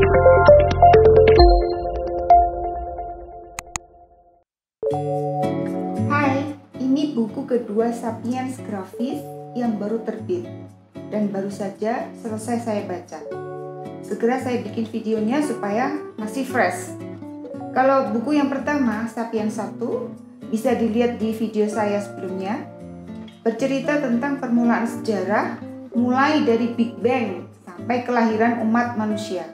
Hai, ini buku kedua Sapiens Grafis yang baru terbit dan baru saja selesai saya baca. Segera saya bikin videonya supaya masih fresh. Kalau buku yang pertama, Sapiens 1, bisa dilihat di video saya sebelumnya, bercerita tentang permulaan sejarah mulai dari Big Bang sampai kelahiran umat manusia.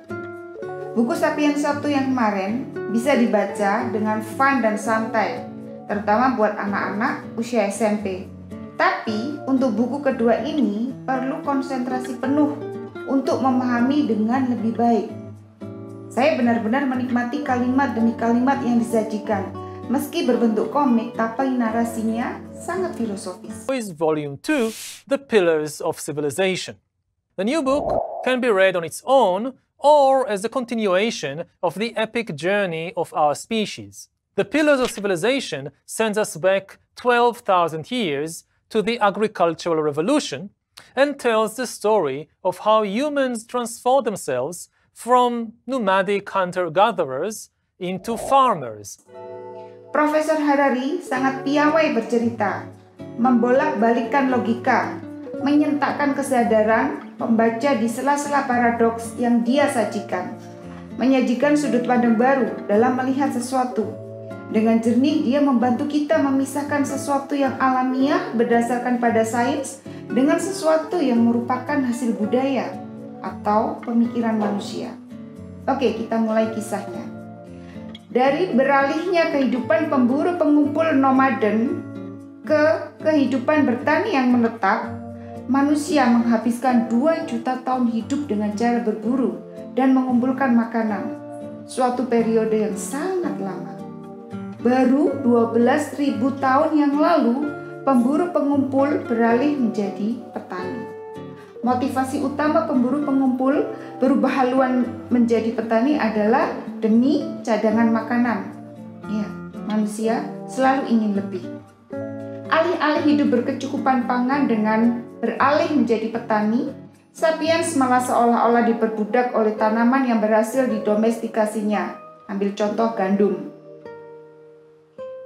Buku Sapiens 1 yang kemarin bisa dibaca dengan fun dan santai, terutama buat anak-anak usia SMP. Tapi untuk buku kedua ini perlu konsentrasi penuh untuk memahami dengan lebih baik. Saya benar-benar menikmati kalimat demi kalimat yang disajikan. Meski berbentuk komik, tapi narasinya sangat filosofis. Volume 2, The Pillars of Civilization. The new book can be read on its own or as a continuation of the epic journey of our species. The Pillars of Civilization sends us back 12,000 years to the agricultural revolution and tells the story of how humans transformed themselves from nomadic hunter-gatherers into farmers. Profesor Harari sangat piawai bercerita, membolak-balikan logika, menyentakkan kesadaran pembaca di sela-sela paradoks yang dia sajikan, menyajikan sudut pandang baru dalam melihat sesuatu. Dengan jernih, dia membantu kita memisahkan sesuatu yang alamiah berdasarkan pada sains dengan sesuatu yang merupakan hasil budaya atau pemikiran manusia. Oke, kita mulai kisahnya. Dari beralihnya kehidupan pemburu pengumpul nomaden ke kehidupan bertani yang menetap, manusia menghabiskan 2 juta tahun hidup dengan cara berburu dan mengumpulkan makanan. Suatu periode yang sangat lama. Baru 12.000 tahun yang lalu, pemburu pengumpul beralih menjadi petani. Motivasi utama pemburu pengumpul berubah haluan menjadi petani adalah demi cadangan makanan. Ya, manusia selalu ingin lebih. Alih-alih hidup berkecukupan pangan dengan beralih menjadi petani, Sapiens malah seolah-olah diperbudak oleh tanaman yang berhasil didomestikasinya. Ambil contoh gandum.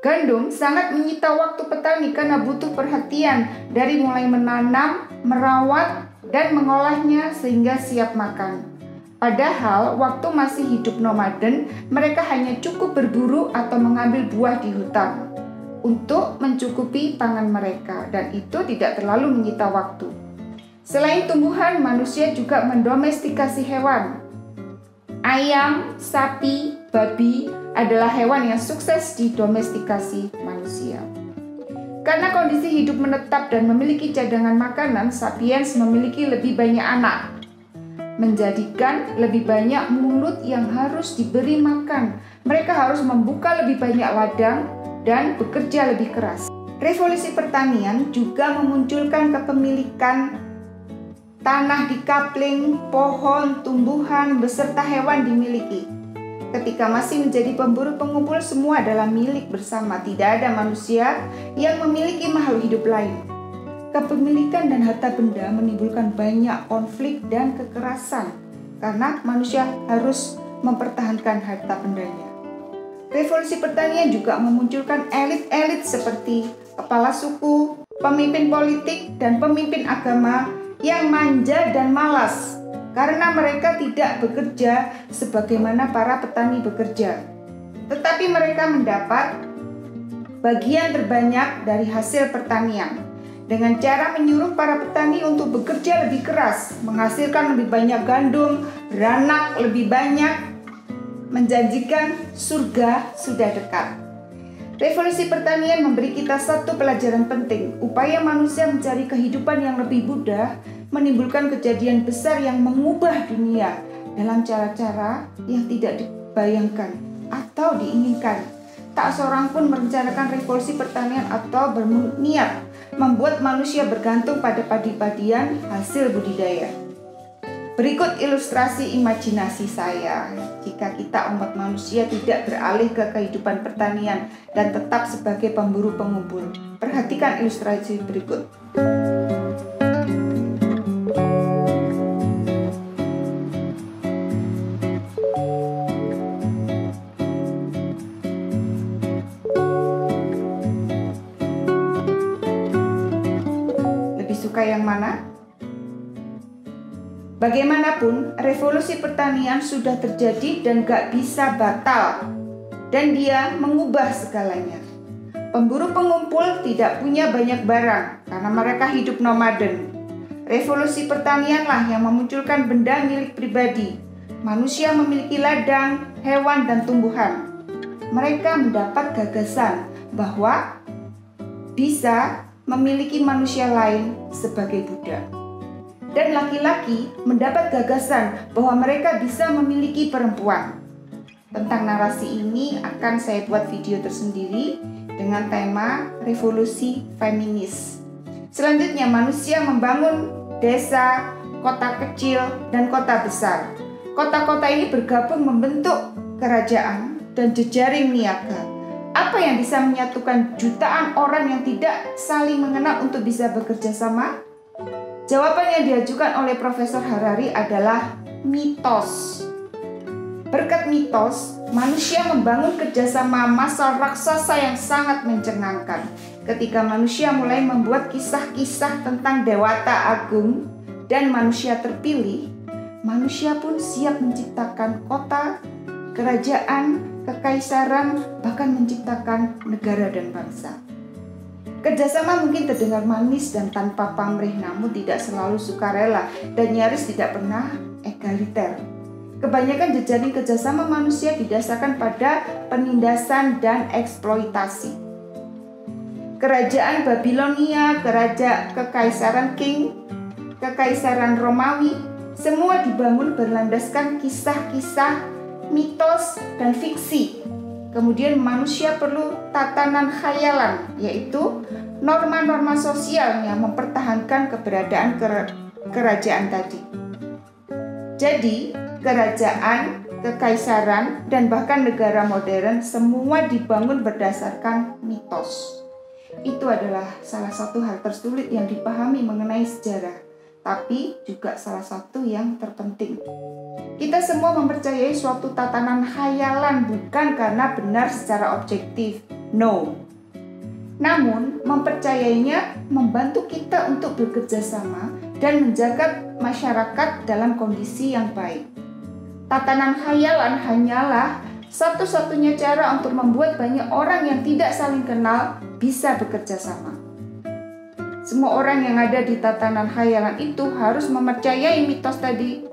Gandum sangat menyita waktu petani karena butuh perhatian dari mulai menanam, merawat, dan mengolahnya sehingga siap makan. Padahal waktu masih hidup nomaden, mereka hanya cukup berburu atau mengambil buah di hutan untuk mencukupi pangan mereka, dan itu tidak terlalu menyita waktu. Selain tumbuhan, manusia juga mendomestikasi hewan. Ayam, sapi, babi adalah hewan yang sukses didomestikasi manusia. Karena kondisi hidup menetap dan memiliki cadangan makanan, Sapiens memiliki lebih banyak anak, menjadikan lebih banyak mulut yang harus diberi makan. Mereka harus membuka lebih banyak ladang dan bekerja lebih keras. Revolusi pertanian juga memunculkan kepemilikan tanah di kapling, pohon, tumbuhan, beserta hewan dimiliki. Ketika masih menjadi pemburu pengumpul, semua adalah milik bersama. Tidak ada manusia yang memiliki makhluk hidup lain. Kepemilikan dan harta benda menimbulkan banyak konflik dan kekerasan karena manusia harus mempertahankan harta bendanya. Revolusi pertanian juga memunculkan elit-elit seperti kepala suku, pemimpin politik, dan pemimpin agama yang manja dan malas karena mereka tidak bekerja sebagaimana para petani bekerja. Tetapi mereka mendapat bagian terbanyak dari hasil pertanian dengan cara menyuruh para petani untuk bekerja lebih keras, menghasilkan lebih banyak gandum, beranak lebih banyak, menjanjikan surga sudah dekat. Revolusi pertanian memberi kita satu pelajaran penting. Upaya manusia mencari kehidupan yang lebih mudah menimbulkan kejadian besar yang mengubah dunia dalam cara-cara yang tidak dibayangkan atau diinginkan. Tak seorang pun merencanakan revolusi pertanian atau berniat membuat manusia bergantung pada padi-padian hasil budidaya. Berikut ilustrasi imajinasi saya jika kita umat manusia tidak beralih ke kehidupan pertanian dan tetap sebagai pemburu pengumpul. Perhatikan ilustrasi berikut. kemana? Bagaimanapun, revolusi pertanian sudah terjadi dan gak bisa batal. Dan dia mengubah segalanya. Pemburu pengumpul tidak punya banyak barang karena mereka hidup nomaden. Revolusi pertanianlah yang memunculkan benda milik pribadi. Manusia memiliki ladang, hewan, dan tumbuhan. Mereka mendapat gagasan bahwa bisa memiliki manusia lain sebagai budak. Dan laki-laki mendapat gagasan bahwa mereka bisa memiliki perempuan. Tentang narasi ini akan saya buat video tersendiri dengan tema revolusi feminis. Selanjutnya, manusia membangun desa, kota kecil, dan kota besar. Kota-kota ini bergabung membentuk kerajaan dan jejaring niaga. Apa yang bisa menyatukan jutaan orang yang tidak saling mengenal untuk bisa bekerja sama? Jawaban yang diajukan oleh Profesor Harari adalah mitos. Berkat mitos, manusia membangun kerjasama massal raksasa yang sangat mencengangkan. Ketika manusia mulai membuat kisah-kisah tentang dewata agung dan manusia terpilih, manusia pun siap menciptakan kota, kerajaan, kekaisaran, bahkan menciptakan negara dan bangsa. Kerjasama mungkin terdengar manis dan tanpa pamrih, namun tidak selalu sukarela dan nyaris tidak pernah egaliter. Kebanyakan jejaring kerjasama manusia didasarkan pada penindasan dan eksploitasi. Kerajaan Babilonia, kekaisaran King, kekaisaran Romawi, semua dibangun berlandaskan kisah-kisah, mitos, dan fiksi. Kemudian manusia perlu tatanan khayalan, yaitu norma-norma sosial yang mempertahankan keberadaan kerajaan tadi. Jadi, kerajaan, kekaisaran, dan bahkan negara modern semua dibangun berdasarkan mitos. Itu adalah salah satu hal tersulit yang dipahami mengenai sejarah, tapi juga salah satu yang terpenting. Kita semua mempercayai suatu tatanan khayalan bukan karena benar secara objektif, no. Namun, mempercayainya membantu kita untuk bekerja sama dan menjaga masyarakat dalam kondisi yang baik. Tatanan khayalan hanyalah satu-satunya cara untuk membuat banyak orang yang tidak saling kenal bisa bekerja sama. Semua orang yang ada di tatanan khayalan itu harus mempercayai mitos tadi.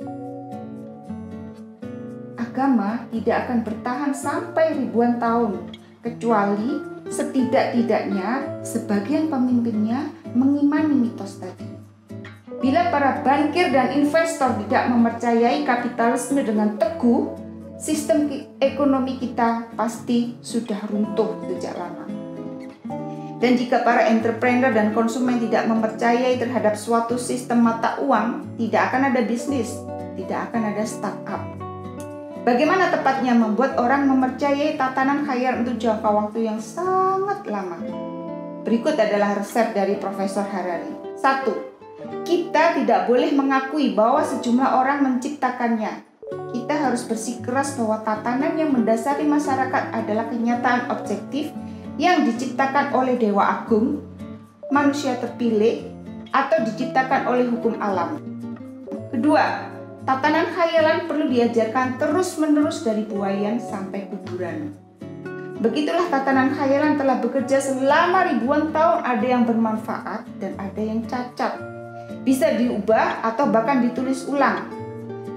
Agama tidak akan bertahan sampai ribuan tahun, kecuali setidak-tidaknya sebagian pemimpinnya mengimani mitos tadi. Bila para bankir dan investor tidak mempercayai kapitalisme dengan teguh, sistem ekonomi kita pasti sudah runtuh sejak lama. Dan jika para entrepreneur dan konsumen tidak mempercayai terhadap suatu sistem mata uang, tidak akan ada bisnis, tidak akan ada startup. Bagaimana tepatnya membuat orang mempercayai tatanan khayal untuk jangka waktu yang sangat lama? Berikut adalah resep dari Profesor Harari. 1. Kita tidak boleh mengakui bahwa sejumlah orang menciptakannya. Kita harus bersikeras bahwa tatanan yang mendasari masyarakat adalah kenyataan objektif yang diciptakan oleh Dewa Agung, manusia terpilih, atau diciptakan oleh hukum alam. Kedua, tatanan khayalan perlu diajarkan terus-menerus dari buayan sampai kuburan. Begitulah tatanan khayalan telah bekerja selama ribuan tahun, ada yang bermanfaat dan ada yang cacat. Bisa diubah atau bahkan ditulis ulang.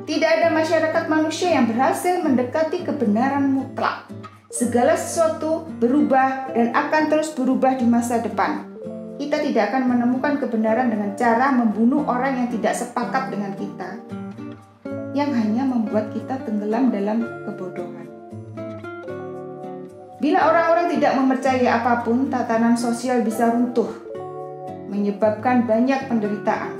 Tidak ada masyarakat manusia yang berhasil mendekati kebenaran mutlak. Segala sesuatu berubah dan akan terus berubah di masa depan. Kita tidak akan menemukan kebenaran dengan cara membunuh orang yang tidak sepakat dengan kita, yang hanya membuat kita tenggelam dalam kebodohan. Bila orang-orang tidak mempercayai apapun, tatanan sosial bisa runtuh, menyebabkan banyak penderitaan.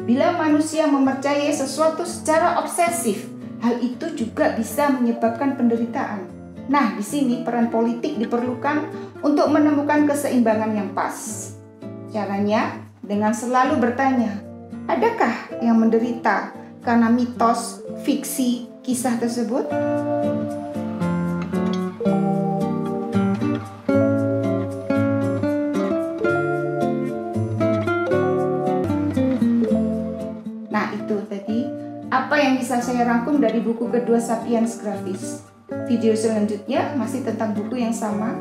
Bila manusia mempercayai sesuatu secara obsesif, hal itu juga bisa menyebabkan penderitaan. Nah, di sini peran politik diperlukan untuk menemukan keseimbangan yang pas. Caranya dengan selalu bertanya, adakah yang menderita karena mitos, fiksi, kisah tersebut? bisa saya rangkum dari buku kedua Sapiens Graphics. Video selanjutnya masih tentang buku yang sama.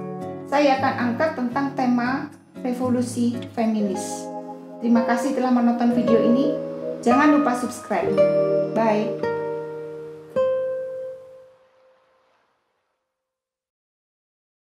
Saya akan angkat tentang tema revolusi feminis. Terima kasih telah menonton video ini. Jangan lupa subscribe. Bye.